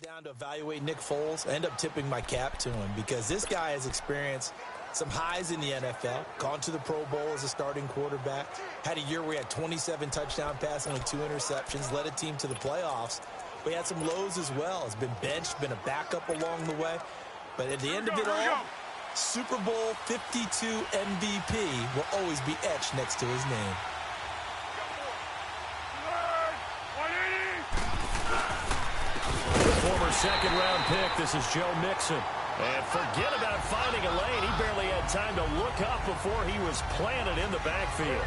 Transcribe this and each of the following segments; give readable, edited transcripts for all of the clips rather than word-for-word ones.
Down to evaluate Nick Foles, I end up tipping my cap to him because this guy has experienced some highs in the NFL, gone to the Pro Bowl as a starting quarterback, had a year where he had 27 touchdown passes, only 2 interceptions, led a team to the playoffs. But he had some lows as well. Has been benched, been a backup along the way. But at the end of it all, Super Bowl 52 MVP will always be etched next to his name. Former second-round pick, this is Joe Mixon. And forget about finding a lane. He barely had time to look up before he was planted in the backfield.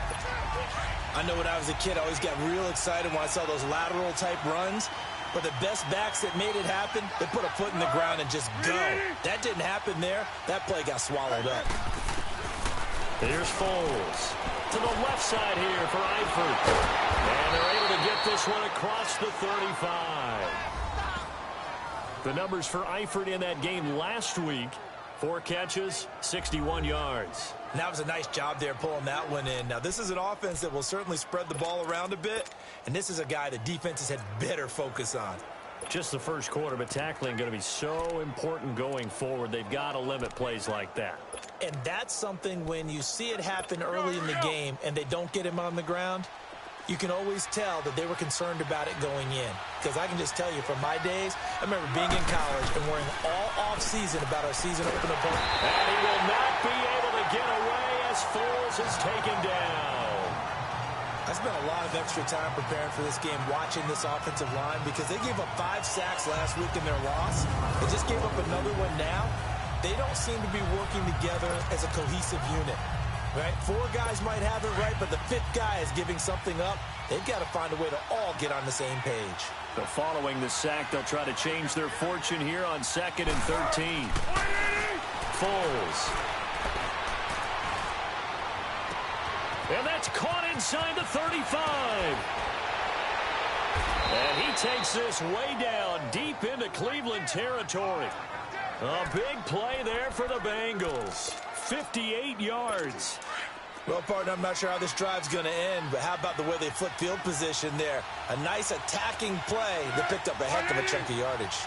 I know when I was a kid, I always got real excited when I saw those lateral-type runs. But the best backs that made it happen, they put a foot in the ground and just go. That didn't happen there. That play got swallowed up. Here's Foles. To the left side here for Eifert. And they're able to get this one across the 35. The numbers for Eifert in that game last week: 4 catches, 61 yards. And that was a nice job there pulling that one in. Now, this is an offense that will certainly spread the ball around a bit, and this is a guy the defenses had better focus on. Just the first quarter, but tackling going to be so important going forward. They've got to limit plays like that. And that's something when you see it happen early in the game and they don't get him on the ground, you can always tell that they were concerned about it going in. Because I can just tell you from my days, I remember being in college and worrying all off-season about our season opener. And he will not be able to get away as Foles is taken down. I spent a lot of extra time preparing for this game, watching this offensive line, because they gave up 5 sacks last week in their loss. They just gave up another one now. They don't seem to be working together as a cohesive unit. Right? 4 guys might have it right, but the 5th guy is giving something up. They've got to find a way to all get on the same page. So following the sack, they'll try to change their fortune here on 2nd and 13. Foles. And that's caught inside the 35. And he takes this way down deep into Cleveland territory. A big play there for the Bengals. 58 yards. Well, partner, I'm not sure how this drive's going to end, but how about the way they flip field position there? A nice attacking play that picked up a heck of a chunk of yardage.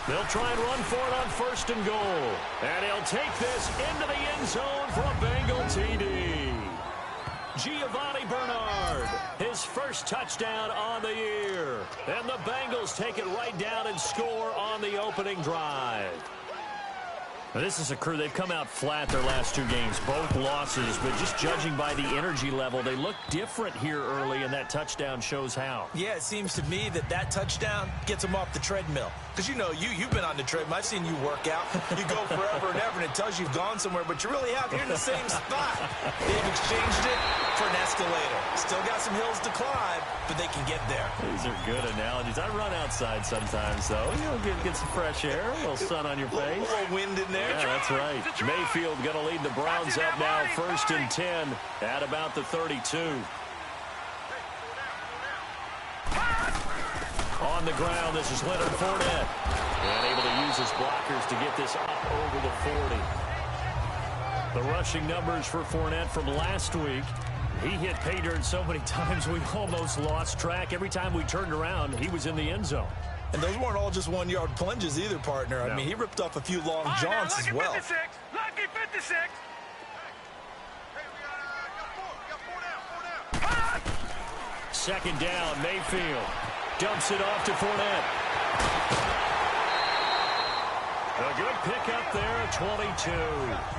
They'll try and run for it on 1st and goal. And he'll take this into the end zone for a Bengal TD. Giovanni Bernard, his first touchdown on the year. And the Bengals take it right down and score on the opening drive. Now, this is a crew, they've come out flat their last 2 games, both losses, but just judging by the energy level, they look different here early, and that touchdown shows how. Yeah, it seems to me that touchdown gets them off the treadmill. Because, you know, you've been on the treadmill. I've seen you work out. You go forever and ever, and it tells you you've gone somewhere, but you really have. You're in the same spot. They've exchanged it for an escalator. Still got some hills to climb, but they can get there. These are good analogies. I run outside sometimes, though. You know, get some fresh air, a little sun on your face. A little wind in there. Yeah, that's right. Mayfield going to lead the Browns up now, 1st and 10 at about the 32. On the ground, this is Leonard Fournette. And able to use his blockers to get this up over the 40. The rushing numbers for Fournette from last week. He hit pay dirt so many times we almost lost track. Every time we turned around, he was in the end zone. And those weren't all just 1-yard plunges either, partner. No. I mean, he ripped off a few long jaunts as well. Lucky 56. Second down, Mayfield dumps it off to Fournette. A good pickup there at 22.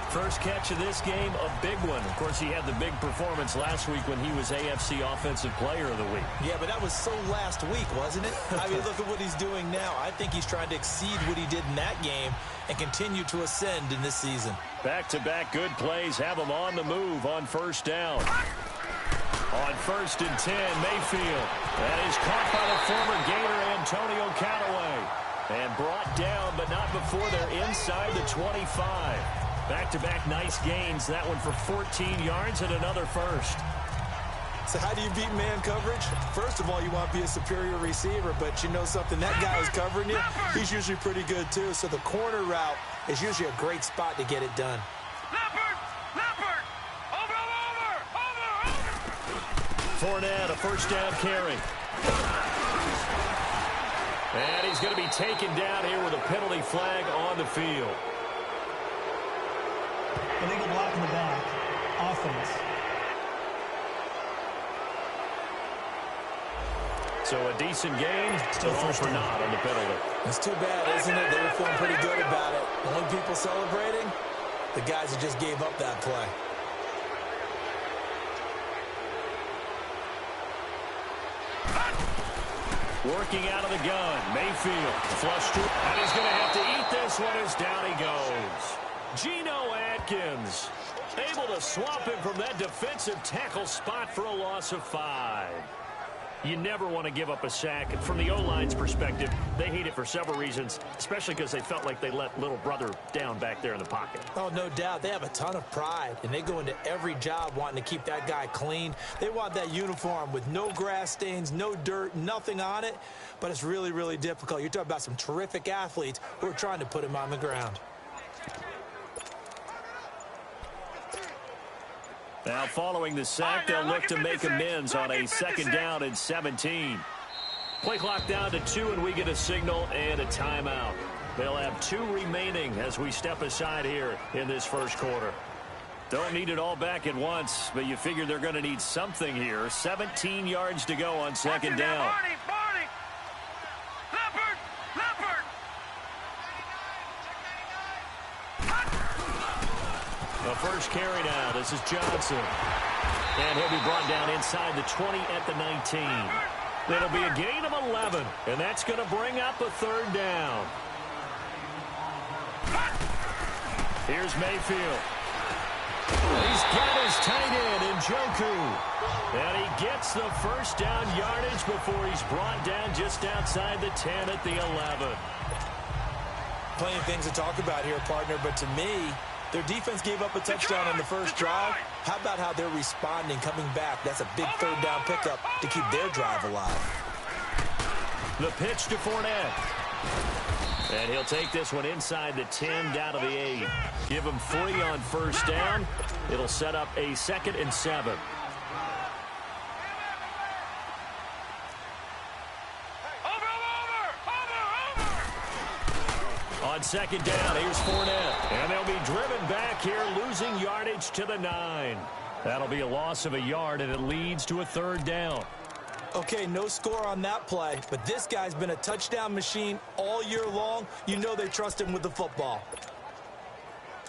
First catch of this game, a big one. Of course, he had the big performance last week when he was AFC Offensive Player of the Week. Yeah, but that was so last week, wasn't it? I mean, look at what he's doing now. I think he's trying to exceed what he did in that game and continue to ascend in this season. Back-to-back good plays have him on the move on 1st down. On 1st and 10, Mayfield. That is caught by the former Gator Antonio Callaway. And brought down, but not before they're inside the 25. Back-to-back nice gains. That one for 14 yards and another first. So how do you beat man coverage? First of all, you want to be a superior receiver, but you know something, that guy who's covering you, he's usually pretty good too. So the corner route is usually a great spot to get it done. Leopard! Over! Fournette, a 1st down carry. And he's going to be taken down here with a penalty flag on the field. Illegal block in the back. Offense. So a decent game, still all for naught on the penalty. It's too bad, isn't it? They were feeling pretty good about it. The only people celebrating, the guys that just gave up that play. Working out of the gun, Mayfield flushed to, and he's going to have to eat this one as down he goes. Geno Atkins able to swap him from that defensive tackle spot for a loss of 5. You never want to give up a sack. And from the O-line's perspective, they hate it for several reasons, especially because they felt like they let little brother down back there in the pocket. Oh, no doubt. They have a ton of pride, and they go into every job wanting to keep that guy clean. They want that uniform with no grass stains, no dirt, nothing on it. But it's really, really difficult. You're talking about some terrific athletes who are trying to put him on the ground. Now, following the sack, they'll look to make amends on a 2nd down and 17. Play clock down to 2, and we get a signal and a timeout. They'll have 2 remaining as we step aside here in this first quarter. Don't need it all back at once, but you figure they're going to need something here. 17 yards to go on 2nd down. The first carry now. This is Johnson. And he'll be brought down inside the 20 at the 19. It'll be a gain of 11, and that's going to bring up a 3rd down. Here's Mayfield. He's got his tight end in Njoku. And he gets the first down yardage before he's brought down just outside the 10 at the 11. Plenty of things to talk about here, partner, but to me, their defense gave up a touchdown on the first drive. How about how they're responding, coming back? That's a big 3rd down pickup to keep their drive alive. The pitch to Fournette. And he'll take this one inside the 10 down to the 8. Give him 3 on 1st down. It'll set up a 2nd and 7. On 2nd down, here's Fournette. And they'll be driven back here, losing yardage to the 9. That'll be a loss of a yard, and it leads to a 3rd down. Okay, no score on that play, but this guy's been a touchdown machine all year long. You know they trust him with the football.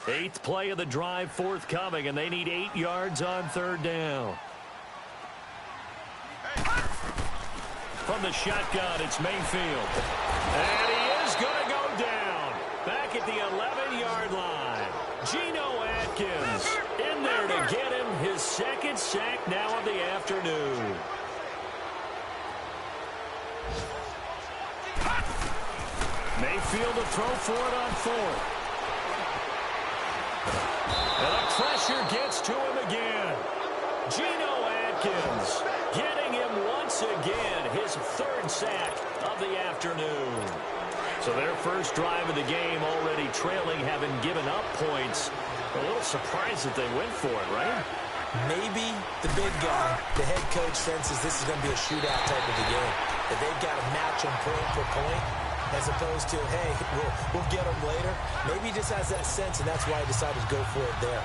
8th play of the drive forthcoming, and they need 8 yards on 3rd down. From the shotgun, it's Mayfield. And he is going to go down. Back at the 11-yard line. Geno Atkins in there to get him his 2nd sack now of the afternoon. Mayfield to throw for it on 4th. And the pressure gets to him again. Geno Atkins getting him once again his 3rd sack of the afternoon. So their first drive of the game already trailing, having given up points. A little surprised that they went for it, right? Maybe the big guy, the head coach, senses this is going to be a shootout type of a game. That they've got to match them point for point, as opposed to, hey, we'll get them later. Maybe he just has that sense, and that's why he decided to go for it there.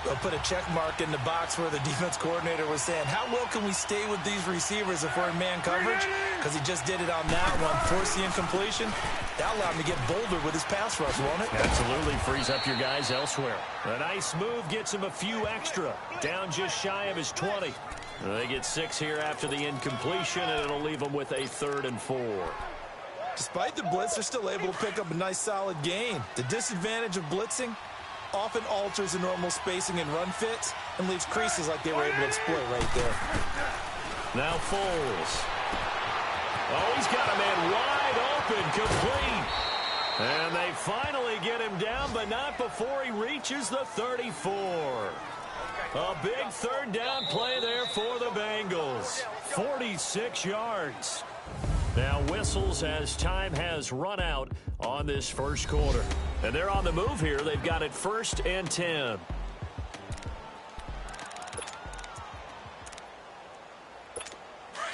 They'll put a check mark in the box where the defense coordinator was saying, how well can we stay with these receivers if we're in man coverage? Because he just did it on that one, forced the incompletion. That allowed him to get bolder with his pass rush, won't it? Absolutely frees up your guys elsewhere. A nice move gets him a few extra. Down just shy of his 20. They get 6 here after the incompletion, and it'll leave them with a 3rd and 4. Despite the blitz, they're still able to pick up a nice, solid gain. The disadvantage of blitzing often alters the normal spacing and run fits and leaves creases like they were able to exploit right there. Now Foles. Oh, he's got a man wide open, complete. And they finally get him down, but not before he reaches the 34. A big 3rd down play there for the Bengals. 46 yards. Now whistles as time has run out on this first quarter. And they're on the move here. They've got it 1st and 10.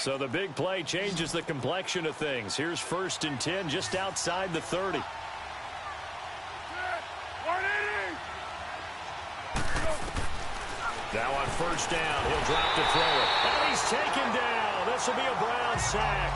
So the big play changes the complexion of things. Here's 1st and 10 just outside the 30. Now on 1st down, he'll drop to throw it. And he's taken down. This will be a Brown sack.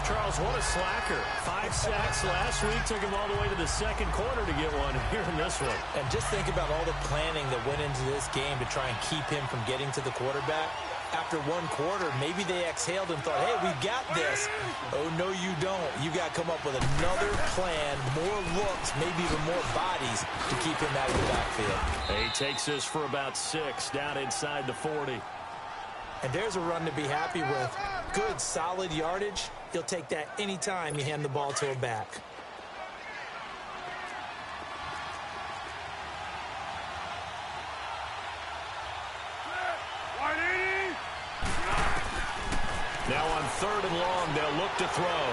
Charles, what a slacker. 5 sacks last week. Took him all the way to the 2nd quarter to get one here in this one. And just think about all the planning that went into this game to try and keep him from getting to the quarterback. After 1 quarter, maybe they exhaled and thought, hey, we got this. Oh, no, you don't. You got to come up with another plan, more looks, maybe even more bodies to keep him out of the backfield. He takes this for about 6 down inside the 40. And there's a run to be happy with. Good, solid yardage. He'll take that anytime you hand the ball to a back. Now on 3rd and long, they'll look to throw.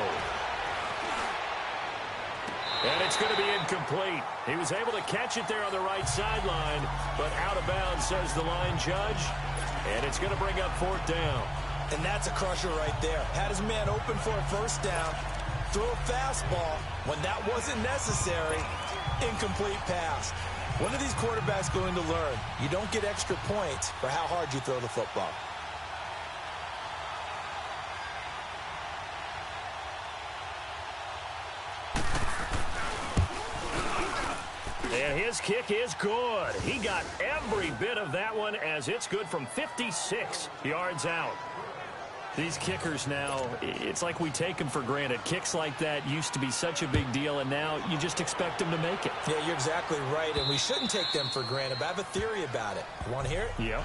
And it's going to be incomplete. He was able to catch it there on the right sideline, but out of bounds, says the line judge. And it's going to bring up 4th down. And that's a crusher right there. Had his man open for a 1st down. Throw a fastball when that wasn't necessary. Incomplete pass. When are these quarterbacks going to learn? You don't get extra points for how hard you throw the football. And his kick is good. He got every bit of that one as it's good from 56 yards out. These kickers now, it's like we take them for granted. Kicks like that used to be such a big deal, and now you just expect them to make it. Yeah, you're exactly right, and we shouldn't take them for granted, but I have a theory about it. You want to hear it? Yeah.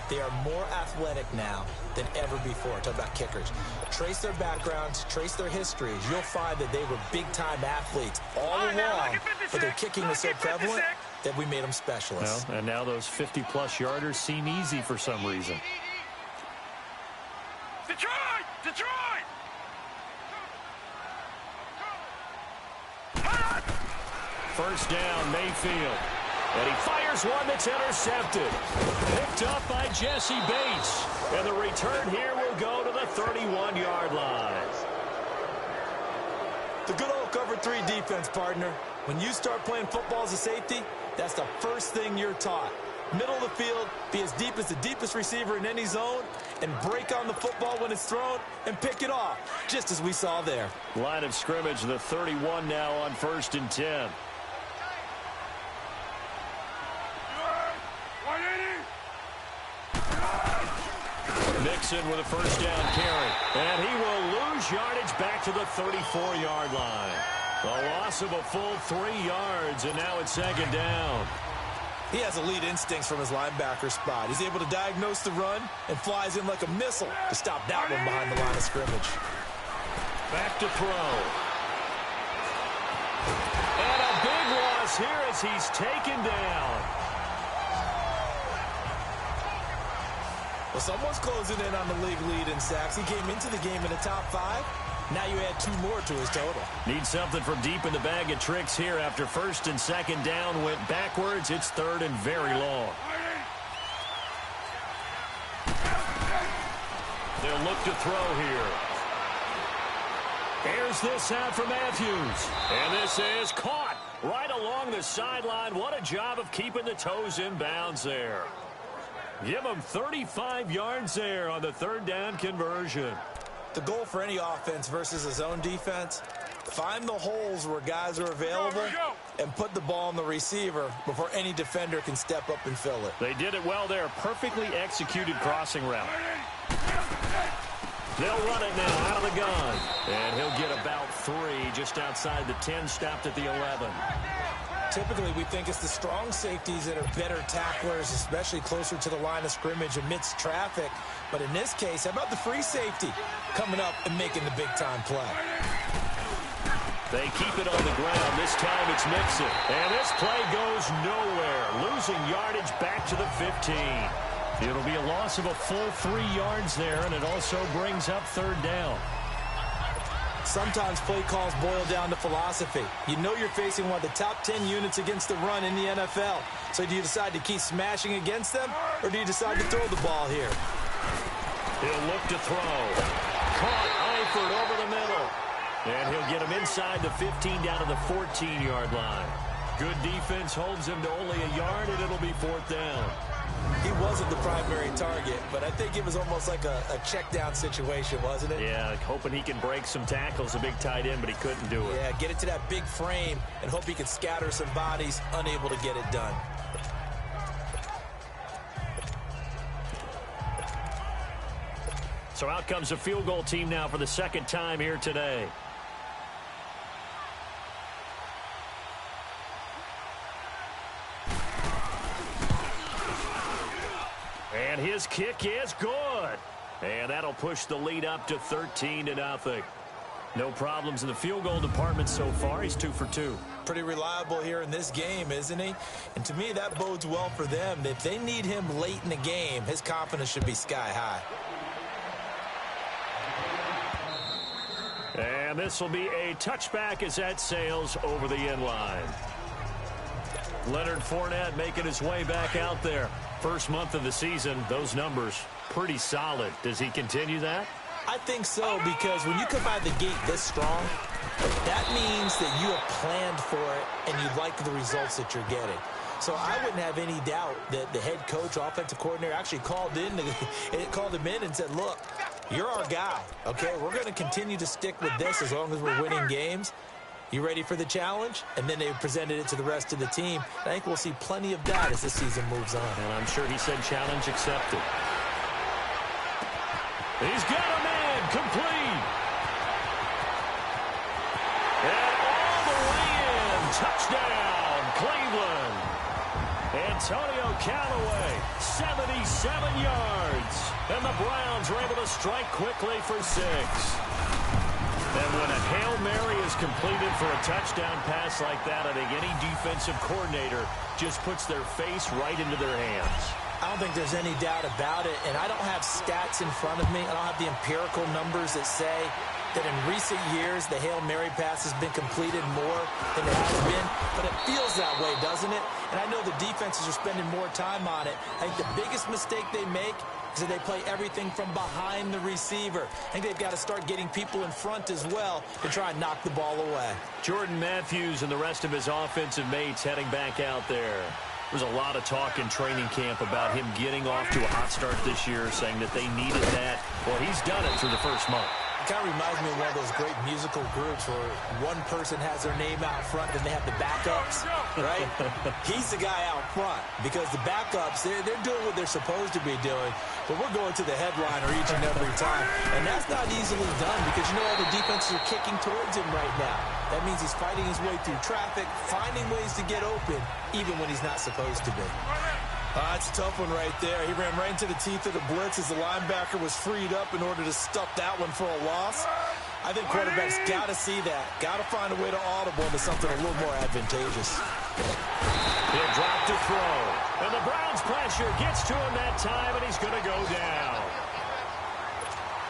They are more athletic now than ever before. Talk about kickers. Trace their backgrounds, trace their histories. You'll find that they were big-time athletes all along, but their kicking was so prevalent that we made them specialists. Well, and now those 50-plus yarders seem easy for some reason. Detroit! Detroit! First down, Mayfield. And he fires one that's intercepted. Picked up by Jesse Bates. And the return here will go to the 31-yard line. The good old cover 3 defense, partner. When you start playing football as a safety, that's the first thing you're taught. Middle of the field, be as deep as the deepest receiver in any zone, and break on the football when it's thrown and pick it off, just as we saw there. Line of scrimmage, the 31 now on 1st and 10. Mixon with a first down carry. And he will lose yardage back to the 34-yard line. A loss of a full 3 yards, and now it's 2nd down. He has elite instincts from his linebacker spot. He's able to diagnose the run and flies in like a missile to stop that one behind the line of scrimmage. Back to throw. And a big loss here as he's taken down. Well, someone's closing in on the league lead in sacks. He came into the game in the top 5. Now you add 2 more to his total. Need something from deep in the bag of tricks here after 1st and 2nd down went backwards. It's 3rd and very long. They'll look to throw here. Here's this out for Matthews. And this is caught right along the sideline. What a job of keeping the toes in bounds there. Give him 35 yards there on the 3rd down conversion. The goal for any offense versus a zone defense, find the holes where guys are available and put the ball on the receiver before any defender can step up and fill it. They did it well there. Perfectly executed crossing route. They'll run it now out of the gun. And he'll get about 3 just outside the 10, stopped at the 11. Typically, we think it's the strong safeties that are better tacklers, especially closer to the line of scrimmage amidst traffic. But in this case, how about the free safety coming up and making the big-time play? They keep it on the ground. This time it's Mixon. And this play goes nowhere. Losing yardage back to the 15. It'll be a loss of a full 3 yards there, and it also brings up 3rd down. Sometimes play calls boil down to philosophy. You know you're facing one of the top 10 units against the run in the NFL. So do you decide to keep smashing against them, or do you decide to throw the ball here? He'll look to throw. Caught Eifert over the middle. And he'll get him inside the 15 down to the 14-yard line. Good defense holds him to only a yard, and it'll be 4th down. He wasn't the primary target, but I think it was almost like a check down situation, wasn't it? Yeah, hoping he can break some tackles, a big tight end, but he couldn't do it. Yeah, get it to that big frame and hope he can scatter some bodies, unable to get it done. So out comes a field goal team now for the second time here today. And his kick is good. And that'll push the lead up to 13-0. No problems in the field goal department so far. He's 2 for 2. Pretty reliable here in this game, isn't he? And to me, that bodes well for them. If they need him late in the game, his confidence should be sky high. And this will be a touchback as that sails over the end line. Leonard Fournette making his way back out there. First month of the season, those numbers pretty solid. Does he continue that? I think so, because when you come out of the gate this strong, that means that you have planned for it and you like the results that you're getting. So I wouldn't have any doubt that the head coach, offensive coordinator, actually called him in and said, look, you're our guy, okay? We're going to continue to stick with this as long as we're winning games. You ready for the challenge? And then they presented it to the rest of the team. I think we'll see plenty of that as the season moves on. And I'm sure he said challenge accepted. He's got a man complete. And all the way in. Touchdown, Cleveland. Antonio Callaway, 77 yards. And the Browns are able to strike quickly for 6. And when a Hail Mary is completed for a touchdown pass like that, I think any defensive coordinator just puts their face right into their hands. I don't think there's any doubt about it, and I don't have stats in front of me. I don't have the empirical numbers that say that in recent years the Hail Mary pass has been completed more than it has been, but it feels that way, doesn't it? And I know the defenses are spending more time on it. I think the biggest mistake they make is that they play everything from behind the receiver. I think they've got to start getting people in front as well to try and knock the ball away. Jordan Matthews and the rest of his offensive mates heading back out there. There's a lot of talk in training camp about him getting off to a hot start this year, saying that they needed that. Well, he's done it through the first month. It kind of reminds me of one of those great musical groups where one person has their name out front, then they have the backups, right? He's the guy out front because the backups, they're doing what they're supposed to be doing, but we're going to the headliner each and every time. And that's not easily done because, you know, all the defenses are kicking towards him right now. That means he's fighting his way through traffic, finding ways to get open, even when he's not supposed to be. It's a tough one right there. He ran right into the teeth of the blitz as the linebacker was freed up in order to stuff that one for a loss. I think quarterbacks got to see that. Got to find a way to audible into something a little more advantageous. He'll drop to throw. And the Browns pressure gets to him that time, and he's going to go down.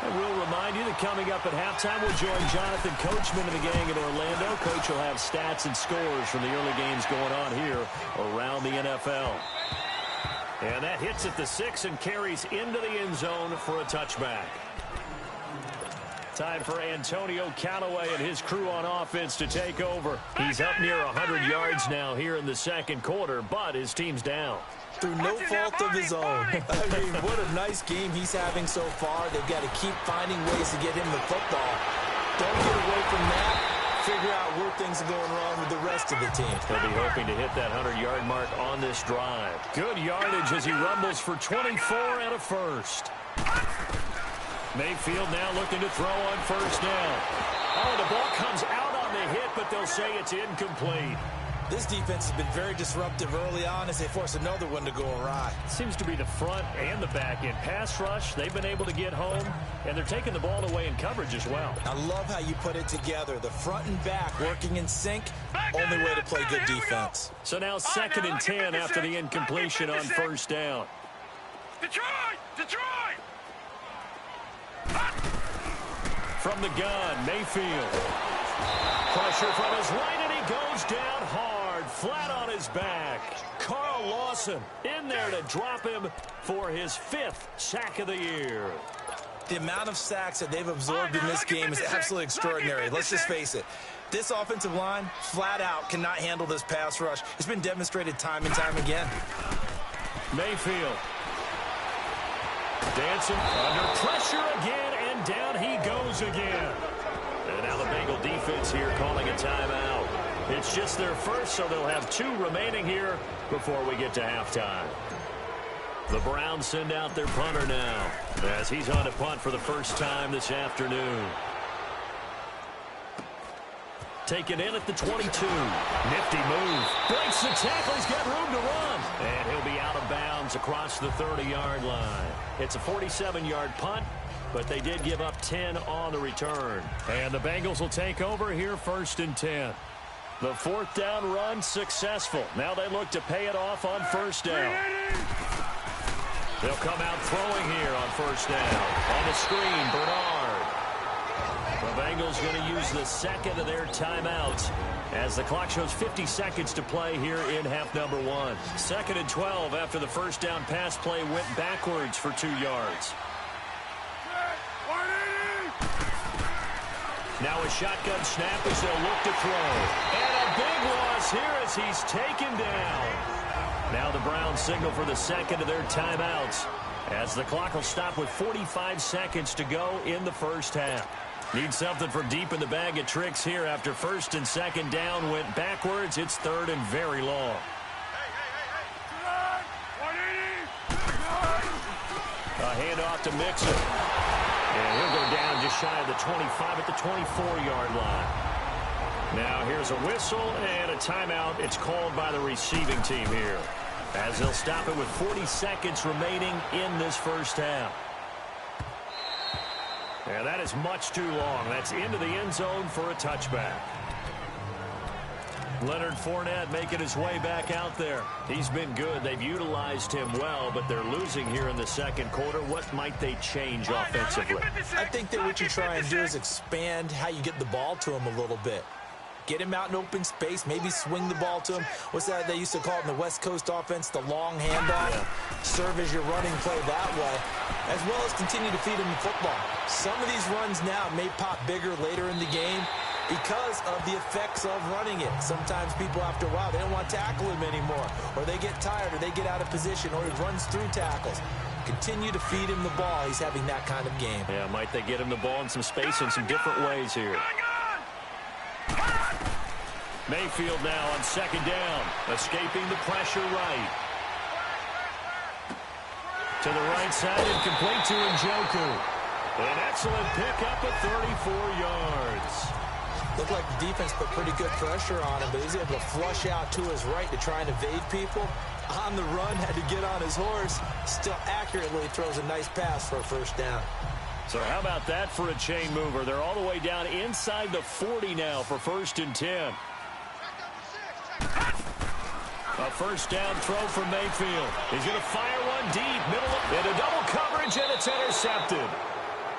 I will remind you that coming up at halftime, we'll join Jonathan Coachman and the gang in Orlando. Coach will have stats and scores from the early games going on here around the NFL. And that hits at the 6 and carries into the end zone for a touchback. Time for Antonio Callaway and his crew on offense to take over. He's up near 100 yards now here in the second quarter, but his team's down. Through no fault of his own. I mean, what a nice game he's having so far. They've got to keep finding ways to get him the football. Don't get away from that. Figure out where things are going wrong with the rest of the team. He'll be hoping to hit that 100-yard mark on this drive. Good yardage as he rumbles for 24 and a first. Mayfield now looking to throw on first down. Oh, the ball comes out on the hit, but they'll say it's incomplete. This defense has been very disruptive early on as they force another one to go awry. Seems to be the front and the back end. Pass rush, they've been able to get home, and they're taking the ball away in coverage as well. I love how you put it together. The front and back working in sync, only way to play good defense. So now 2nd and 10 after the incompletion on first down. Detroit! Detroit! From the gun, Mayfield. Pressure from his right, and he goes down hard, flat on his back. Carl Lawson in there to drop him for his 5th sack of the year. The amount of sacks that they've absorbed in this game is absolutely extraordinary. Let's just face it. This offensive line, flat out, cannot handle this pass rush. It's been demonstrated time and time again. Mayfield. Dancing under pressure again, and down he goes again. And now the Bengal defense here calling a timeout. It's just their first, so they'll have 2 remaining here before we get to halftime. The Browns send out their punter now as he's on to punt for the first time this afternoon. Taken in at the 22. Nifty move. Breaks the tackle. He's got room to run. And he'll be out of bounds across the 30-yard line. It's a 47-yard punt, but they did give up 10 on the return. And the Bengals will take over here 1st and 10. The 4th down run successful. Now they look to pay it off on 1st down. They'll come out throwing here on 1st down. On the screen, Bernard. The Bengals going to use the second of their timeouts as the clock shows 50 seconds to play here in half number 1. 2nd and 12 after the 1st down pass play went backwards for 2 yards. Now a shotgun snap as they'll look to throw. And a big loss here as he's taken down. Now the Browns signal for the second of their timeouts as the clock will stop with 45 seconds to go in the 1st half. Need something for deep in the bag of tricks here after 1st and 2nd down went backwards. It's 3rd and very long. A handoff to Mixon. And he'll go down just shy of the 25 at the 24-yard line. Now here's a whistle and a timeout. It's called by the receiving team here as they'll stop it with 40 seconds remaining in this 1st half. And that is much too long. That's into the end zone for a touchback. Leonard Fournette making his way back out there. He's been good. They've utilized him well, but they're losing here in the 2nd quarter. What might they change offensively? I think that what you try and do is expand how you get the ball to him a little bit. Get him out in open space, maybe swing the ball to him. What's that they used to call it in the West Coast offense, the long handoff? Yeah. Serve as your running play that way, as well as continue to feed him the football. Some of these runs now may pop bigger later in the game because of the effects of running it. Sometimes people, after a while, they don't want to tackle him anymore, or they get tired, or they get out of position, or he runs through tackles. Continue to feed him the ball. He's having that kind of game. Yeah, might they get him the ball in some space in some different ways here. Mayfield now on 2nd down, escaping the pressure right. To the right side and complete to Njoku. An excellent pickup at 34 yards. Looked like the defense put pretty good pressure on him, but he was able to flush out to his right to try and evade people. On the run, had to get on his horse. Still accurately throws a nice pass for a 1st down. So how about that for a chain mover? They're all the way down inside the 40 now for 1st and 10. A 1st down throw for Mayfield. He's going to fire one deep, middle into double coverage, and it's intercepted.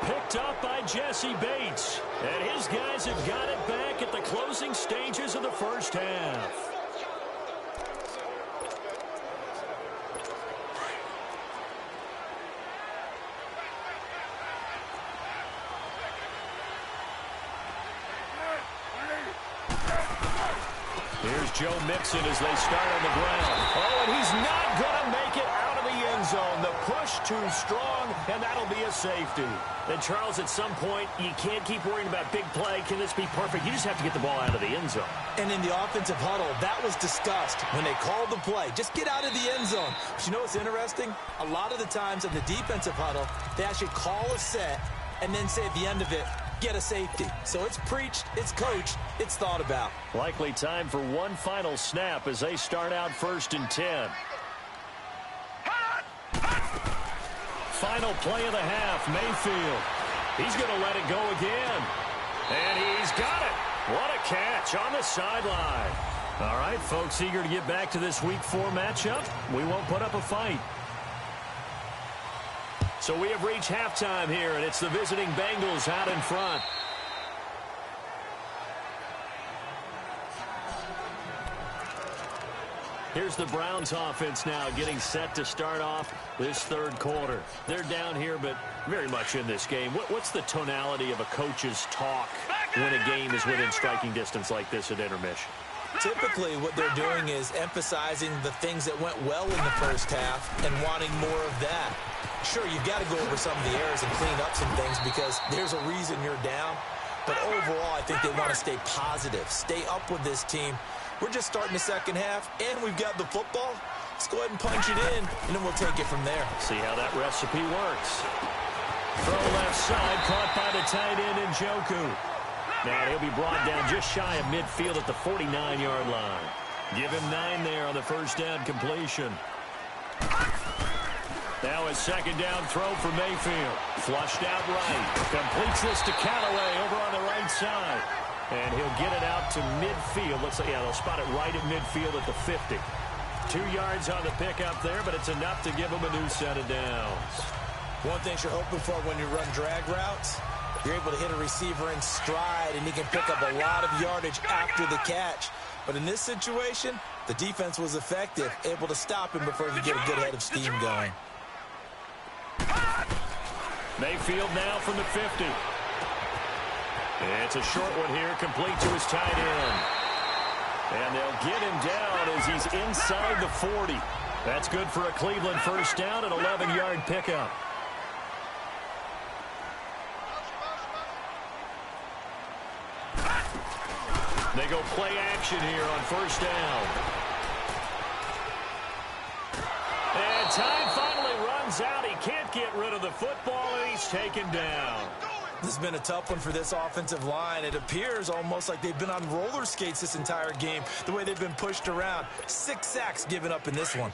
Picked up by Jesse Bates. And his guys have got it back at the closing stages of the 1st half. Here's Joe Mixon as they start on the ground. Oh, and he's not going to make it out of the end zone. The push too strong, and that'll be a safety. And, Charles, at some point, you can't keep worrying about big play. Can this be perfect? You just have to get the ball out of the end zone. And in the offensive huddle, that was discussed when they called the play. Just get out of the end zone. But you know what's interesting? A lot of the times in the defensive huddle, they actually call a set and then say at the end of it, get a safety. So it's preached, it's coached, it's thought about. Likely time for one final snap as they start out 1st and 10. Final play of the half, Mayfield. He's going to let it go again. And he's got it. What a catch on the sideline. All right, folks, eager to get back to this Week 4 matchup. We won't put up a fight. So we have reached halftime here, and it's the visiting Bengals out in front. Here's the Browns offense now getting set to start off this third quarter. They're down here, but very much in this game. What's the tonality of a coach's talk when a game is within striking distance like this at intermission? Typically, what they're doing is emphasizing the things that went well in the first half and wanting more of that. Sure, you've got to go over some of the errors and clean up some things because there's a reason you're down. But overall, I think they want to stay positive, stay up with this team. We're just starting the second half, and we've got the football. Let's go ahead and punch it in, and then we'll take it from there. See how that recipe works. Throw left side, caught by the tight end Njoku. Now he'll be brought down just shy of midfield at the 49-yard line. Give him 9 there on the first down completion. Now a second down throw for Mayfield. Flushed out right. Completes this to Callaway over on the right side. And he'll get it out to midfield. Looks like, yeah, they'll spot it right at midfield at the 50. 2 yards on the pickup there, but it's enough to give him a new set of downs. One thing you're hoping for when you run drag routes, you're able to hit a receiver in stride, and he can pick up a lot of yardage after the catch. But in this situation, the defense was effective, able to stop him before he could get a good head of steam going. Mayfield now from the 50. It's a short one here, complete to his tight end. And they'll get him down as he's inside the 40. That's good for a Cleveland first down, an 11-yard pickup. They go play action here on first down. And time finally runs out. He can't get rid of the football, and he's taken down. This has been a tough one for this offensive line. It appears almost like they've been on roller skates this entire game, the way they've been pushed around. 6 sacks given up in this one.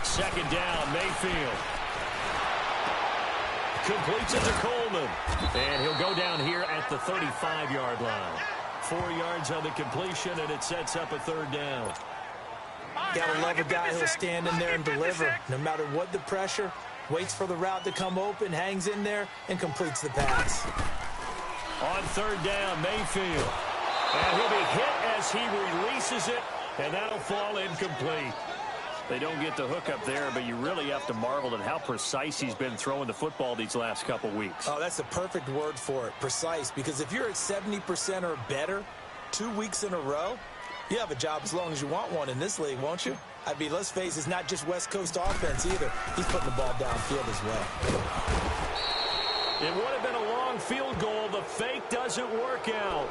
Second down, Mayfield. Completes it to Coleman. And he'll go down here at the 35-yard line. 4 yards on the completion, and it sets up a third down. Gotta love a guy who'll stand in there and deliver. No matter what the pressure, waits for the route to come open, hangs in there, and completes the pass. On third down, Mayfield. And he'll be hit as he releases it, and that'll fall incomplete. They don't get the hook up there, but you really have to marvel at how precise he's been throwing the football these last couple weeks. Oh, that's the perfect word for it, precise, because if you're at 70% or better 2 weeks in a row, you have a job as long as you want one in this league, won't you? I mean, let's face it, it's not just West Coast offense either. He's putting the ball downfield as well. It would have been a long field goal. The fake doesn't work out.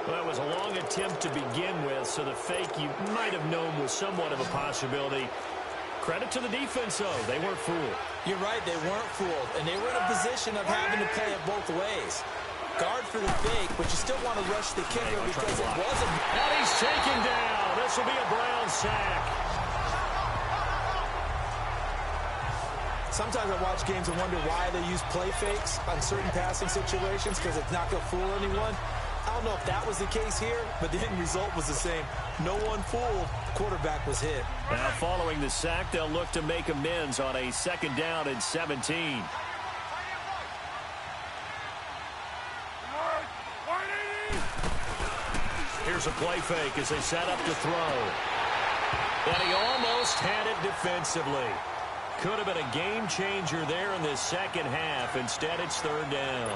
Well, it was a long attempt to begin with, so the fake you might have known was somewhat of a possibility. Credit to the defense, though. They weren't fooled. You're right, they weren't fooled, and they were in a position of having to play it both ways. Guard for the fake, but you still want to rush the kicker because it wasn't. And he's taken down. This will be a Brown sack. Sometimes I watch games and wonder why they use play fakes on certain passing situations because it's not going to fool anyone. I don't know if that was the case here, but the end result was the same. No one fooled. Quarterback was hit. Now following the sack, they'll look to make amends on a second down and 17. Here's a play fake as they set up to throw. And he almost had it defensively. Could have been a game changer there in this second half. Instead, it's third down.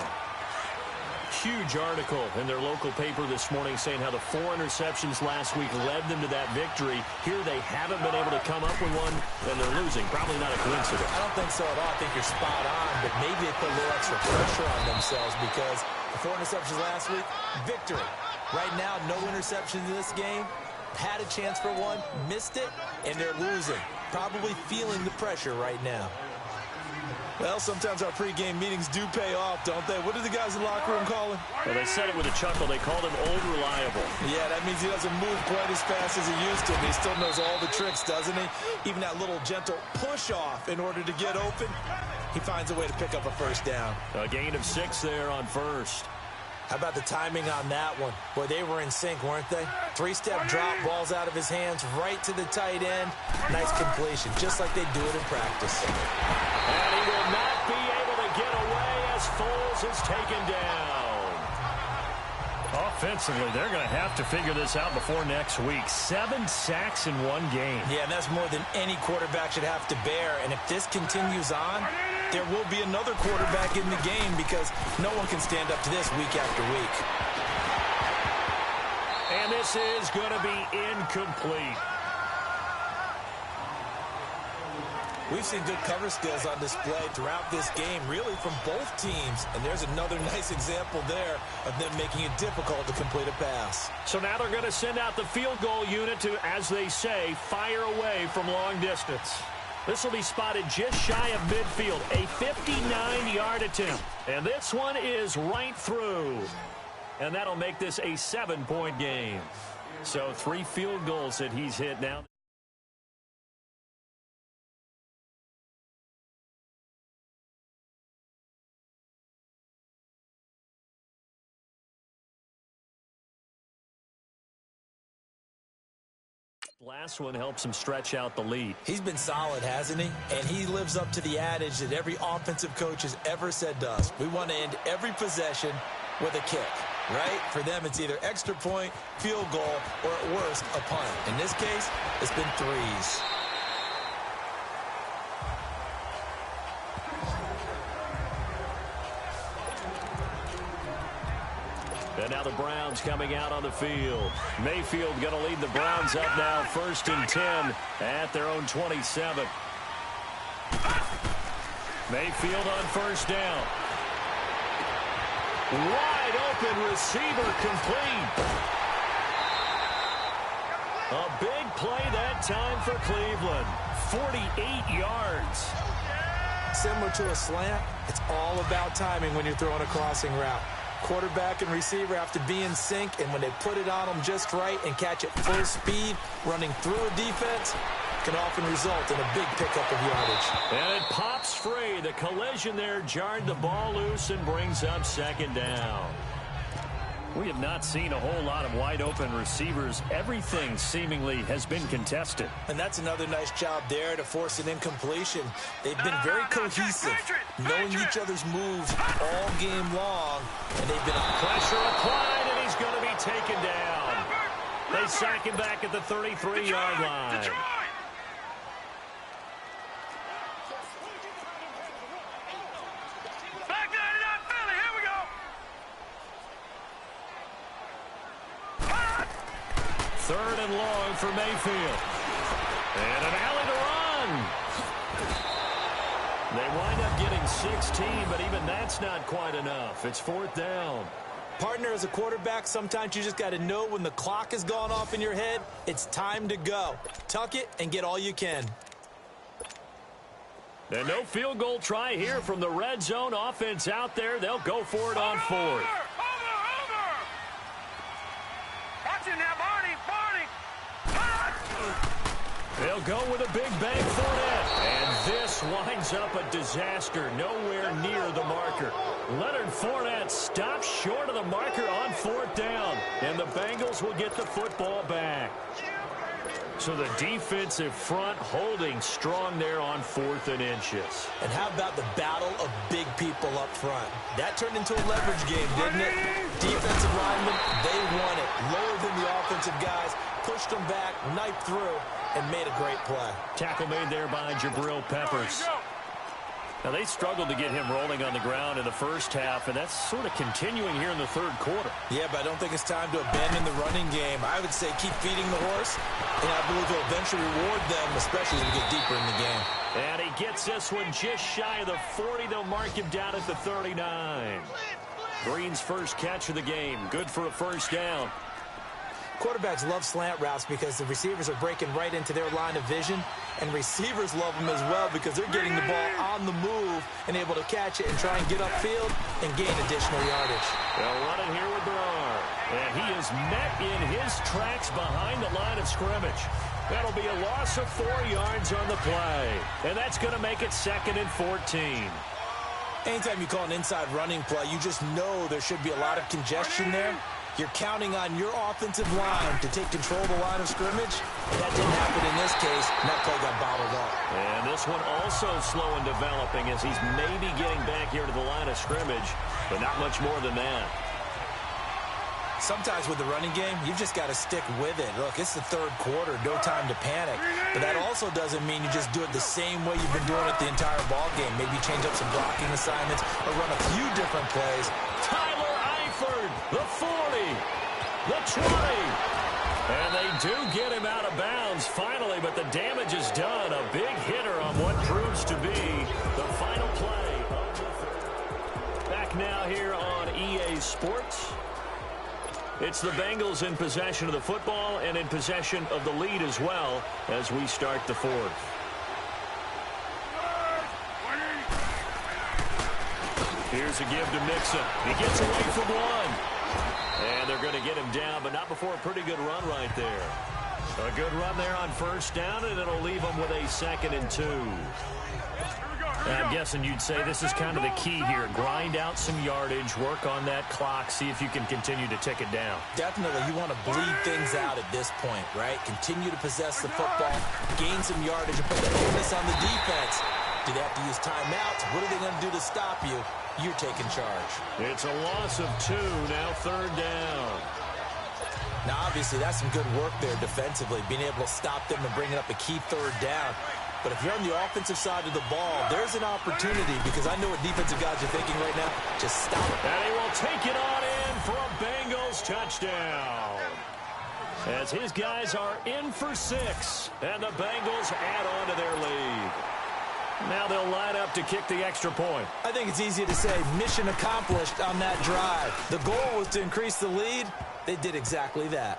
Huge article in their local paper this morning saying how the 4 interceptions last week led them to that victory. Here they haven't been able to come up with one, and they're losing. Probably not a coincidence. I don't think so at all. I think you're spot on, but maybe they put a little extra pressure on themselves because the 4 interceptions last week, victory. Right now, no interceptions in this game. Had a chance for one, missed it, and they're losing. Probably feeling the pressure right now. Well, sometimes our pregame meetings do pay off, don't they? What do the guys in the locker room call him? Well, they said it with a chuckle. They called him Old Reliable. Yeah, that means he doesn't move quite as fast as he used to, but he still knows all the tricks, doesn't he? Even that little gentle push-off in order to get open, he finds a way to pick up a first down. A gain of 6 there on first. How about the timing on that one? Boy, they were in sync, weren't they? 3-step drop, balls out of his hands, right to the tight end. Nice completion, just like they do it in practice. And he will not be able to get away as Foles is taken down. Defensively, they're going to have to figure this out before next week. 7 sacks in one game. Yeah, and that's more than any quarterback should have to bear. And if this continues on, there will be another quarterback in the game because no one can stand up to this week after week. And this is going to be incomplete. We've seen good cover skills on display throughout this game, really from both teams. And there's another nice example there of them making it difficult to complete a pass. So now they're going to send out the field goal unit to, as they say, fire away from long distance. This will be spotted just shy of midfield, a 59-yard attempt. And this one is right through. And that'll make this a 7-point game. So 3 field goals that he's hit now. Last one helps him stretch out the lead. He's been solid, hasn't he? And he lives up to the adage that every offensive coach has ever said to us. We want to end every possession with a kick, right? For them, it's either extra point, field goal, or at worst, a punt. In this case, it's been 3s. And now the Browns coming out on the field. Mayfield going to lead the Browns up now, 1st and 10 at their own 27. Mayfield on 1st down. Wide open receiver complete. A big play that time for Cleveland. 48 yards. Similar to a slant, it's all about timing when you're throwing a crossing route. Quarterback and receiver have to be in sync, and when they put it on them just right and catch it full speed, running through a defense can often result in a big pickup of yardage. And it pops free. The collision there jarred the ball loose and brings up 2nd down. We have not seen a whole lot of wide-open receivers. Everything seemingly has been contested. And that's another nice job there to force an incompletion. They've been very cohesive, knowing each other's moves all game long, and they've been pressure applied, and he's going to be taken down. They sack him back at the 33-yard line. Third and long for Mayfield. And an alley to run. They wind up getting 16, but even that's not quite enough. It's 4th down. Partner, as a quarterback, sometimes you just got to know when the clock has gone off in your head, it's time to go. Tuck it and get all you can. And no field goal try here from the red zone offense out there. They'll go for it on 4th. They'll go with a big bang Fournette. And this winds up a disaster. Nowhere near the marker. Leonard Fournette stops short of the marker on 4th down. And the Bengals will get the football back. So the defensive front holding strong there on 4th and inches. And how about the battle of big people up front? That turned into a leverage game, didn't it? Defensive linemen, they won it. Lower than the offensive guys, pushed them back, knifed through, and made a great play. Tackle made there by Jabril Peppers. Now, they struggled to get him rolling on the ground in the first half, and that's sort of continuing here in the 3rd quarter. Yeah, but I don't think it's time to abandon the running game. I would say keep feeding the horse, and I believe he'll eventually reward them, especially as we get deeper in the game. And he gets this one just shy of the 40. They'll mark him down at the 39. Green's first catch of the game. Good for a 1st down. Quarterbacks love slant routes because the receivers are breaking right into their line of vision, and receivers love them as well because they're getting the ball on the move and able to catch it and try and get upfield and gain additional yardage. They'll run it here with Bernard, and he is met in his tracks behind the line of scrimmage. That'll be a loss of 4 yards on the play, and that's going to make it 2nd and 14. Anytime you call an inside running play, you just know there should be a lot of congestion there. You're counting on your offensive line to take control of the line of scrimmage. That didn't happen in this case, and that play got bottled up. And this one also slow in developing as he's maybe getting back here to the line of scrimmage, but not much more than that. Sometimes with the running game, you've just got to stick with it. Look, it's the third quarter, no time to panic. But that also doesn't mean you just do it the same way you've been doing it the entire ball game. Maybe change up some blocking assignments or run a few different plays. Tyler Eifert, the 40, the 20. And they do get him out of bounds finally, but the damage is done. A big hitter on what proves to be the final play of the third. Back now here on EA Sports. It's the Bengals in possession of the football and in possession of the lead as well as we start the fourth. Here's a give to Mixon. He gets away from one. And they're going to get him down, but not before a pretty good run right there. A good run there on first down, and it'll leave them with a 2nd and 2. I'm guessing you'd say this is kind of the key here. Grind out some yardage, work on that clock, see if you can continue to tick it down. Definitely, you want to bleed things out at this point, right? Continue to possess the football, gain some yardage, and put the onus on the defense. Do they have to use timeouts? What are they going to do to stop you? You're taking charge. It's a loss of 2, now 3rd down. Now, obviously, that's some good work there defensively, being able to stop them and bringing up a key 3rd down. But if you're on the offensive side of the ball, there's an opportunity because I know what defensive guys are thinking right now. Just stop it. And he will take it on in for a Bengals touchdown. As his guys are in for 6, and the Bengals add on to their lead. Now they'll line up to kick the extra point. I think it's easy to say mission accomplished on that drive. The goal was to increase the lead. They did exactly that.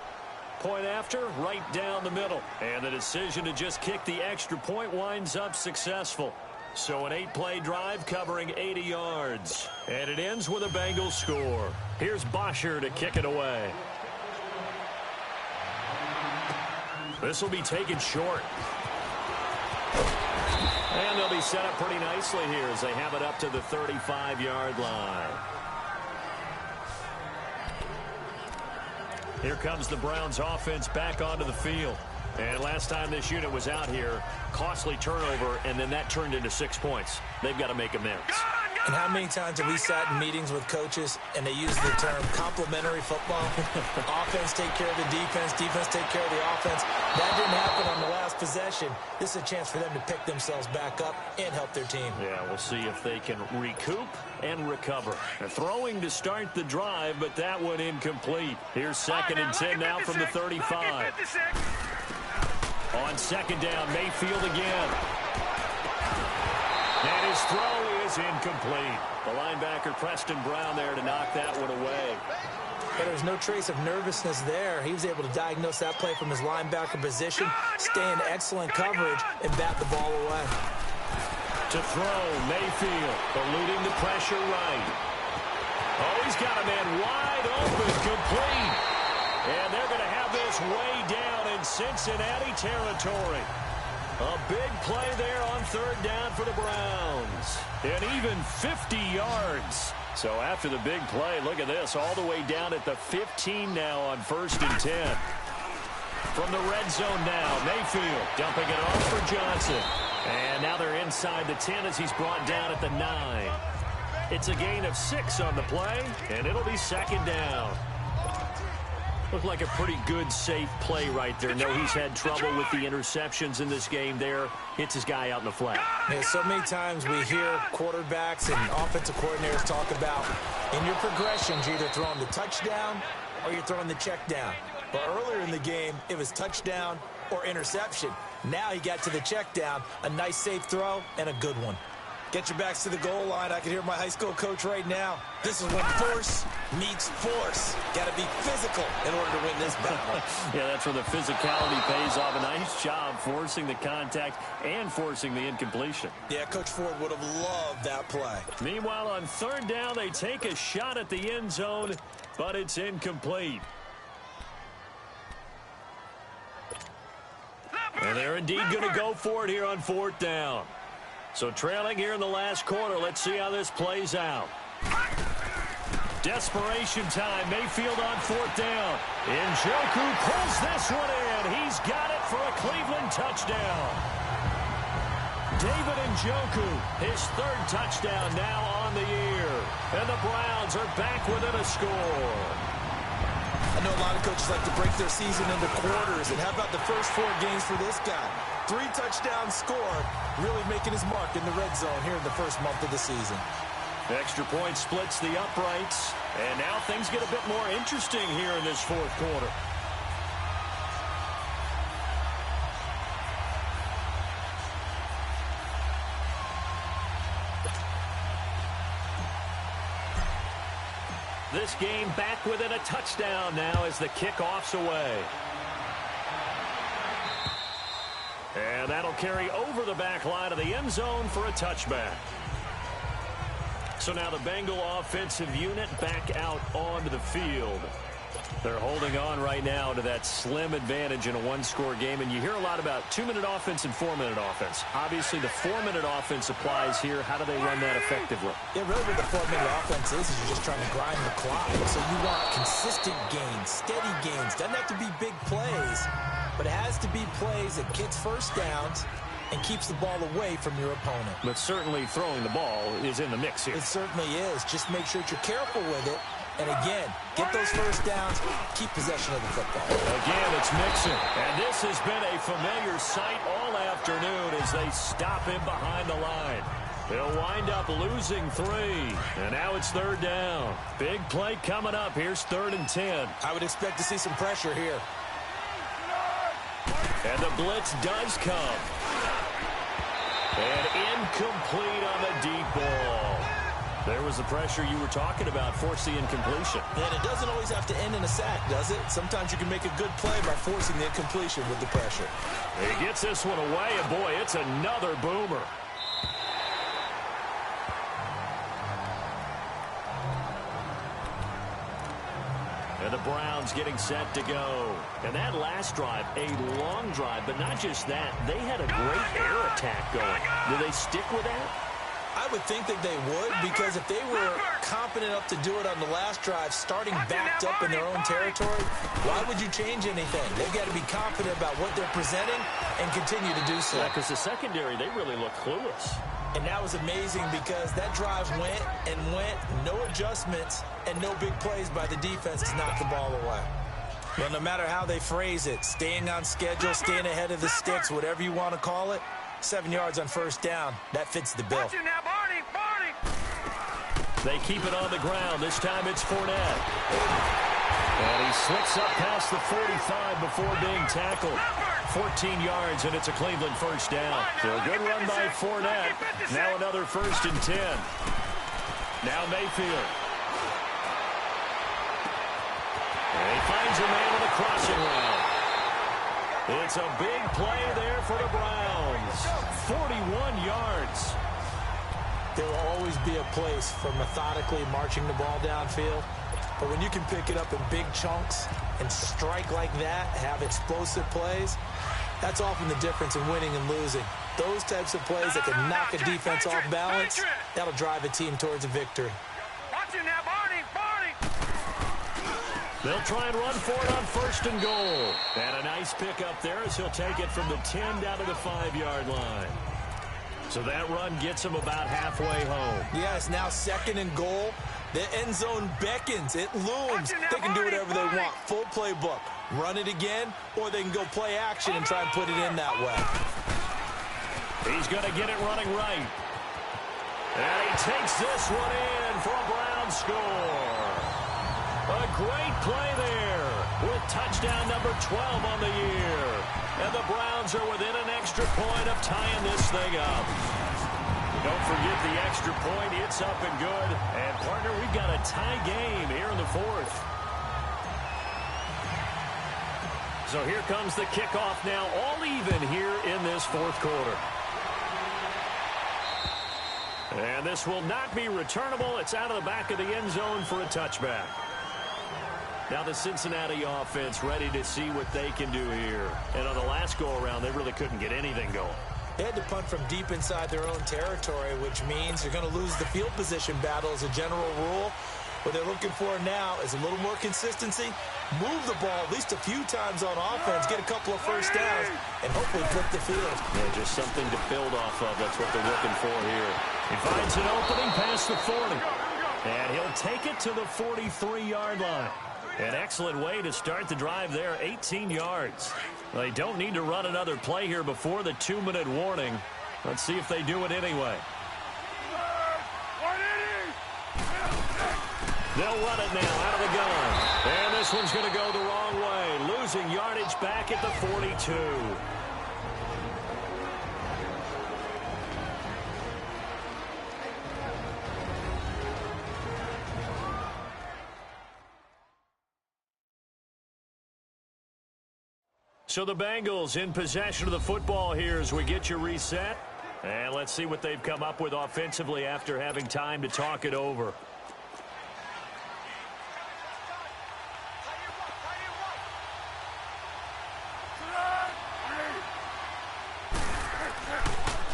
Point after, right down the middle. And the decision to just kick the extra point winds up successful. So an 8-play drive covering 80 yards. And it ends with a Bengals score. Here's Bosher to kick it away. This will be taken short. And they'll be set up pretty nicely here as they have it up to the 35-yard line. Here comes the Browns offense back onto the field. And last time this unit was out here, costly turnover, and then that turned into 6 points. They've got to make amends. And how many times have we sat in meetings with coaches and they use the term complementary football? Offense take care of the defense, defense take care of the offense. That didn't happen on the last possession. This is a chance for them to pick themselves back up and help their team. Yeah, we'll see if they can recoup and recover. They're throwing to start the drive, but that one incomplete. Here's 2nd and 10 now from the 35. On 2nd down, Mayfield again. And his throw is incomplete. The linebacker, Preston Brown, there to knock that one away. But there's no trace of nervousness there. He was able to diagnose that play from his linebacker position, stay in excellent coverage, and bat the ball away. To throw, Mayfield, eluding the pressure right. Oh, he's got a man wide open, complete. And they're going to have this way down in Cincinnati territory. A big play there on 3rd down for the Browns. And even 50 yards. So after the big play, look at this, all the way down at the 15 now on 1st and 10. From the red zone now, Mayfield dumping it off for Johnson. And now they're inside the 10 as he's brought down at the 9. It's a gain of 6 on the play, and it'll be 2nd down. Looked like a pretty good, safe play right there. No, he's had trouble with the interceptions in this game there. Hits his guy out in the flat. Yeah, so many times we hear quarterbacks and offensive coordinators talk about in your progressions, you're either throwing the touchdown or you're throwing the check down. But earlier in the game, it was touchdown or interception. Now he got to the check down, a nice safe throw, and a good one. Get your backs to the goal line. I can hear my high school coach right now. This is when force meets force. Got to be physical in order to win this battle. Yeah, that's where the physicality pays off. A nice job forcing the contact and forcing the incompletion. Yeah, Coach Ford would have loved that play. Meanwhile, on 3rd down, they take a shot at the end zone, but it's incomplete. And they're indeed going to go for it here on 4th down. So trailing here in the last quarter. Let's see how this plays out. Desperation time. Mayfield on 4th down. Njoku pulls this one in. He's got it for a Cleveland touchdown. David Njoku, his 3rd touchdown now on the year. And the Browns are back within a score. I know a lot of coaches like to break their season into quarters, and how about the first 4 games for this guy? 3 touchdowns scored, really making his mark in the red zone here in the first month of the season. Extra point splits the uprights, and now things get a bit more interesting here in this fourth quarter. This game back within a touchdown now as the kickoff's away. And that'll carry over the back line of the end zone for a touchback. So now the Bengal offensive unit back out onto the field. They're holding on right now to that slim advantage in a one-score game. And you hear a lot about 2-minute offense and 4-minute offense. Obviously, the 4-minute offense applies here. How do they run that effectively? Yeah, really what the 4-minute offense is you're just trying to grind the clock. So you want consistent gains, steady gains. Doesn't have to be big plays, but it has to be plays that gets first downs and keeps the ball away from your opponent. But certainly throwing the ball is in the mix here. It certainly is. Just make sure that you're careful with it. And again, get those first downs, keep possession of the football. Again, it's Mixon. And this has been a familiar sight all afternoon as they stop him behind the line. They'll wind up losing 3. And now it's 3rd down. Big play coming up. Here's 3rd and 10. I would expect to see some pressure here. And the blitz does come. And incomplete on the deep ball. There was the pressure you were talking about, force the incompletion. And it doesn't always have to end in a sack, does it? Sometimes you can make a good play by forcing the incompletion with the pressure. He gets this one away, and boy, it's another boomer. And the Browns getting set to go. And that last drive, a long drive, but not just that. They had a great air attack going. Do they stick with that? I would think that they would, because if they were competent enough to do it on the last drive, starting backed up in their own territory, why would you change anything? They've got to be confident about what they're presenting and continue to do so. Yeah, because the secondary, they really look clueless. And that was amazing because that drive went and went, no adjustments, and no big plays by the defense to knock the ball away. Well, no matter how they phrase it, staying on schedule, staying ahead of the sticks, whatever you want to call it, 7 yards on first down, that fits the bill. They keep it on the ground. This time it's Fournette. And he slips up past the 45 before being tackled. 14 yards, and it's a Cleveland first down. So a good run by Fournette. Now another 1st and 10. Now Mayfield. And he finds a man on the crossing route. It's a big play there for the Browns. 41 yards. There will always be a place for methodically marching the ball downfield. But when you can pick it up in big chunks and strike like that, have explosive plays, that's often the difference in winning and losing. Those types of plays that can knock a defense off balance, that'll drive a team towards a victory. They'll try and run for it on 1st and goal. And a nice pickup there as he'll take it from the 10 down to the 5-yard line. So that run gets him about halfway home. Yeah, it's now 2nd and goal. The end zone beckons. It looms. They can do whatever they want. Full playbook. Run it again, or they can go play action and try and put it in that way. He's going to get it running right. And he takes this one in for a Browns score. A great play there with touchdown number 12 on the year. And the Browns are within an extra point of tying this thing up. Don't forget the extra point. It's up and good. And, partner, we've got a tie game here in the 4th. So here comes the kickoff now, all even here in this 4th quarter. And this will not be returnable. It's out of the back of the end zone for a touchback. Now the Cincinnati offense ready to see what they can do here. And on the last go-around, they really couldn't get anything going. They had to punt from deep inside their own territory, which means you're going to lose the field position battle as a general rule. What they're looking for now is a little more consistency, move the ball at least a few times on offense, get a couple of first downs, and hopefully flip the field. Yeah, just something to build off of. That's what they're looking for here. He finds an opening past the 40. And he'll take it to the 43-yard line. An excellent way to start the drive there, 18 yards. They don't need to run another play here before the 2-minute warning. Let's see if they do it anyway. They'll run it now out of the gun. And this one's going to go the wrong way, losing yardage back at the 42. So the Bengals in possession of the football here as we get you reset. And let's see what they've come up with offensively after having time to talk it over.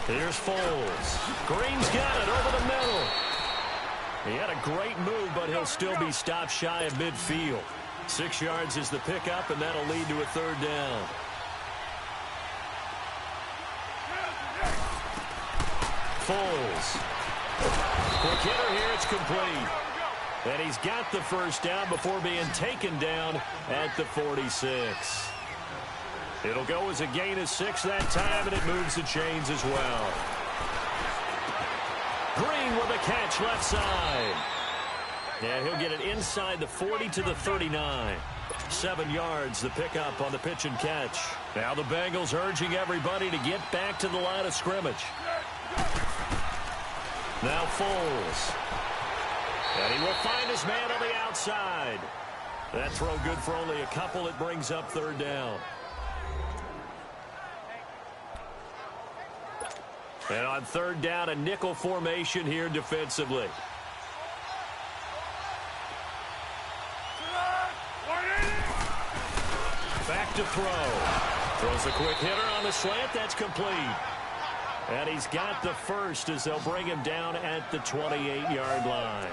Here's Foles. Green's got it over the middle. He had a great move, but he'll still be stopped shy of midfield. 6 yards is the pickup, and that'll lead to a third down. Foles. Quick hitter here, it's complete. And he's got the first down before being taken down at the 46. It'll go as a gain of 6 that time, and it moves the chains as well. Green with a catch left side. Yeah, he'll get it inside the 40 to the 39. 7 yards, the pickup on the pitch and catch. Now the Bengals urging everybody to get back to the line of scrimmage. Now Foles. And he will find his man on the outside. That throw good for only a couple. It brings up third down. And on third down, a nickel formation here defensively. Back to throw. Throws a quick hitter on the slant. That's complete. And he's got the first as they'll bring him down at the 28-yard line.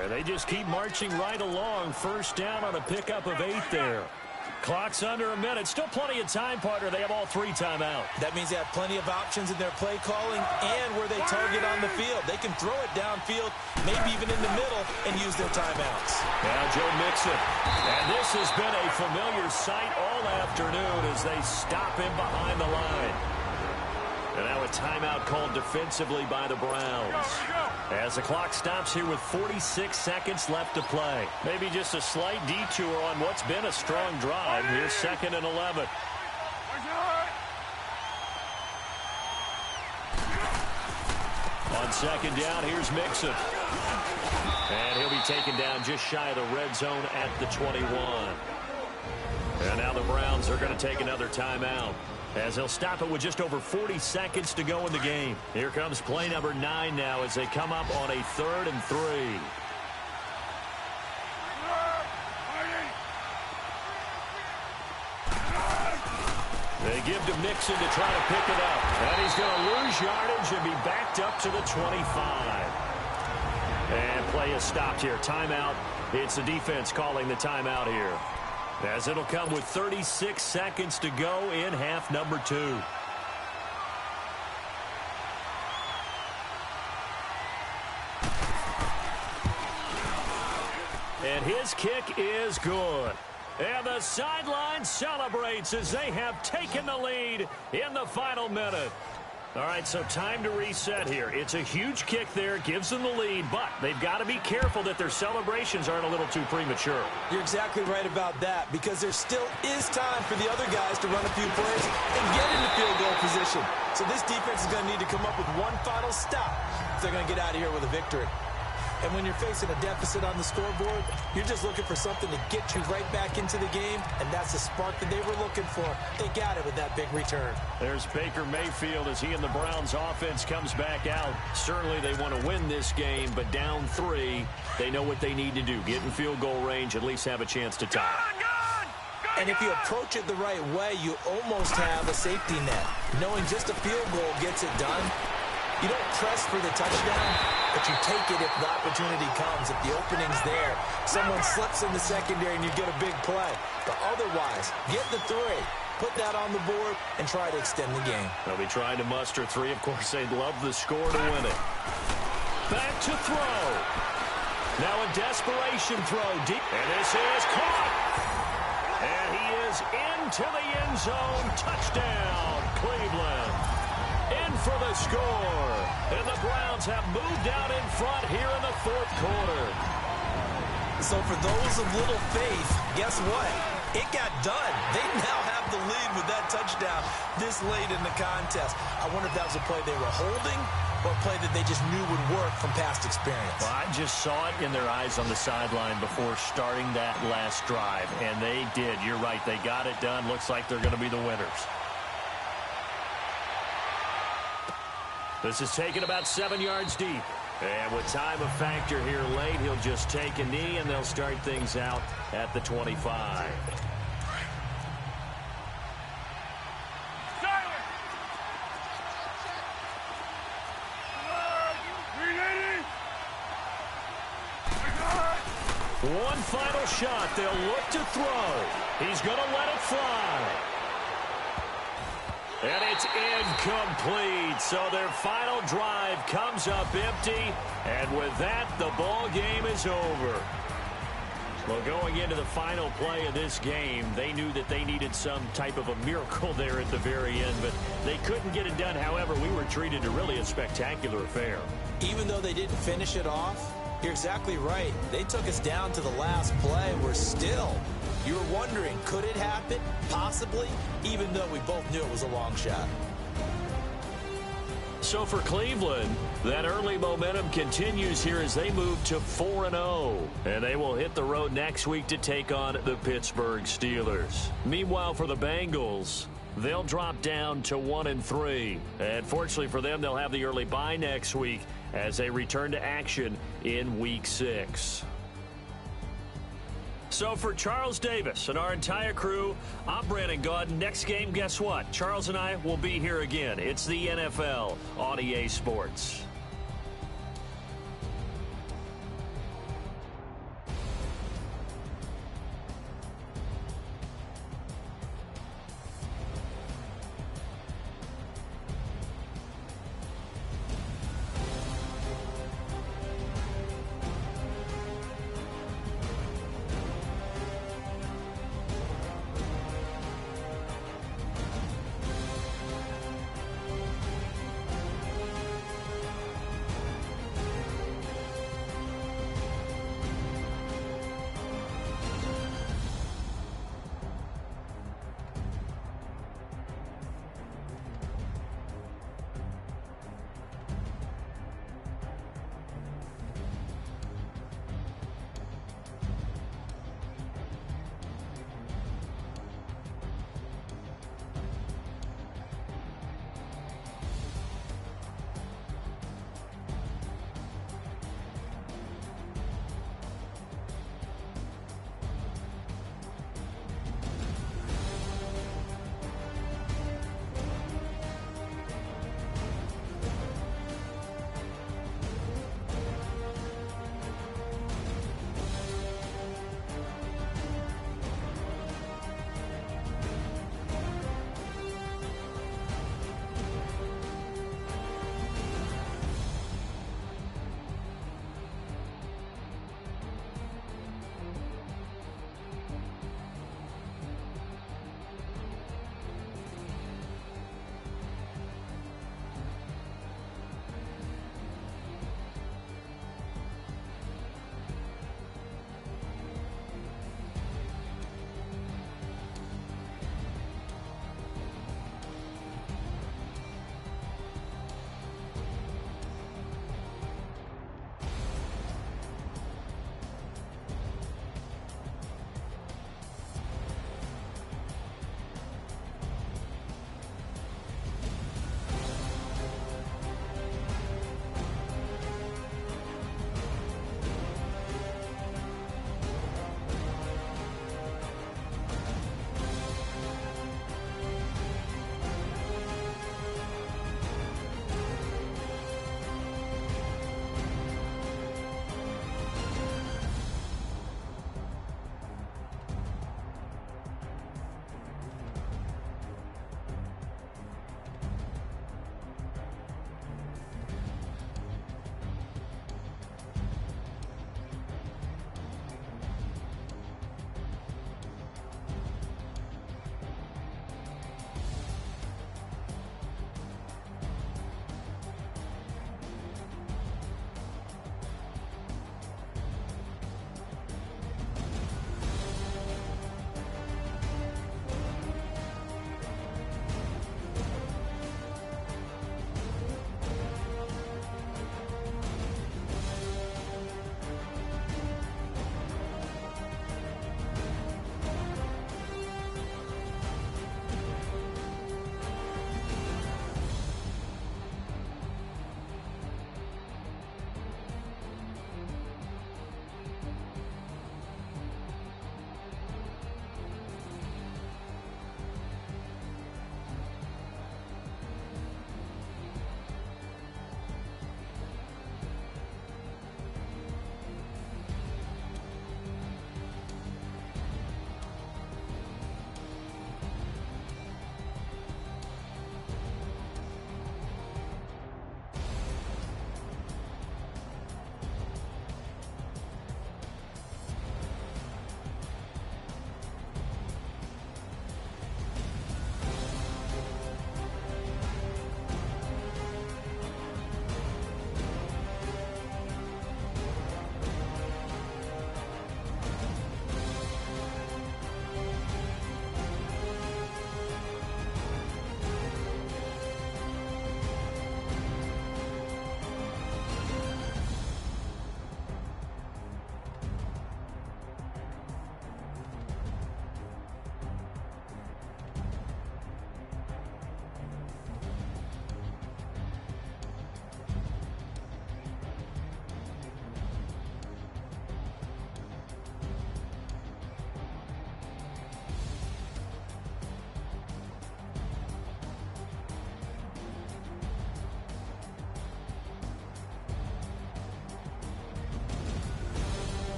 And they just keep marching right along. First down on a pickup of 8 there. Clock's under a minute. Still plenty of time, partner. They have all 3 timeouts. That means they have plenty of options in their play calling and where they target on the field. They can throw it downfield, maybe even in the middle, and use their timeouts. Now Joe Mixon. And this has been a familiar sight all afternoon as they stop him behind the line. And now a timeout called defensively by the Browns. As the clock stops here with 46 seconds left to play. Maybe just a slight detour on what's been a strong drive. Here's 2nd and 11. On second down, here's Mixon. And he'll be taken down just shy of the red zone at the 21. And now the Browns are going to take another timeout, as they'll stop it with just over 40 seconds to go in the game. Here comes play number 9 now as they come up on a 3rd and 3. They give to Mixon to try to pick it up. And he's going to lose yardage and be backed up to the 25. And play is stopped here. Timeout. It's the defense calling the timeout here, as it'll come with 36 seconds to go in half number 2. And his kick is good. And the sideline celebrates as they have taken the lead in the final minute. All right, so time to reset here. It's a huge kick there, gives them the lead, but they've got to be careful that their celebrations aren't a little too premature. You're exactly right about that, because there still is time for the other guys to run a few plays and get into field goal position. So this defense is going to need to come up with one final stop if they're going to get out of here with a victory. And when you're facing a deficit on the scoreboard, you're just looking for something to get you right back into the game, and that's the spark that they were looking for. They got it with that big return. There's Baker Mayfield as he and the Browns offense comes back out. Certainly they want to win this game, but down 3, they know what they need to do. Get in field goal range, at least have a chance to tie. And if you approach it the right way, you almost have a safety net. Knowing just a field goal gets it done. You don't press for the touchdown, but you take it if the opportunity comes. If the opening's there, someone slips in the secondary and you get a big play. But otherwise, get the 3, put that on the board, and try to extend the game. They'll be trying to muster 3. Of course, they'd love the score to win it. Back to throw. Now a desperation throw deep. And this is caught. And he is into the end zone. Touchdown, Cleveland. In for the score. And the Browns have moved out in front here in the fourth quarter. So for those of little faith, guess what? It got done. They now have the lead with that touchdown this late in the contest. I wonder if that was a play they were holding or a play that they just knew would work from past experience. Well, I just saw it in their eyes on the sideline before starting that last drive, and they did. You're right. They got it done. Looks like they're going to be the winners. This is taken about 7 yards deep. And with time a factor here late, he'll just take a knee, and they'll start things out at the 25. One final shot. They'll look to throw. He's going to let it fly. And it's incomplete. So their final drive comes up empty. And with that, the ball game is over. Well, going into the final play of this game, they knew that they needed some type of a miracle there at the very end, but they couldn't get it done. However, we were treated to really a spectacular affair. Even though they didn't finish it off, you're exactly right. They took us down to the last play. We're still, you were wondering, could it happen? Possibly, even though we both knew it was a long shot. So for Cleveland, that early momentum continues here as they move to 4-0. And they will hit the road next week to take on the Pittsburgh Steelers. Meanwhile, for the Bengals, they'll drop down to 1-3. And fortunately for them, they'll have the early bye next week as they return to action in Week 6. So for Charles Davis and our entire crew, I'm Brandon Gaudin. Next game, guess what? Charles and I will be here again. It's the NFL on EA Sports.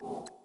it.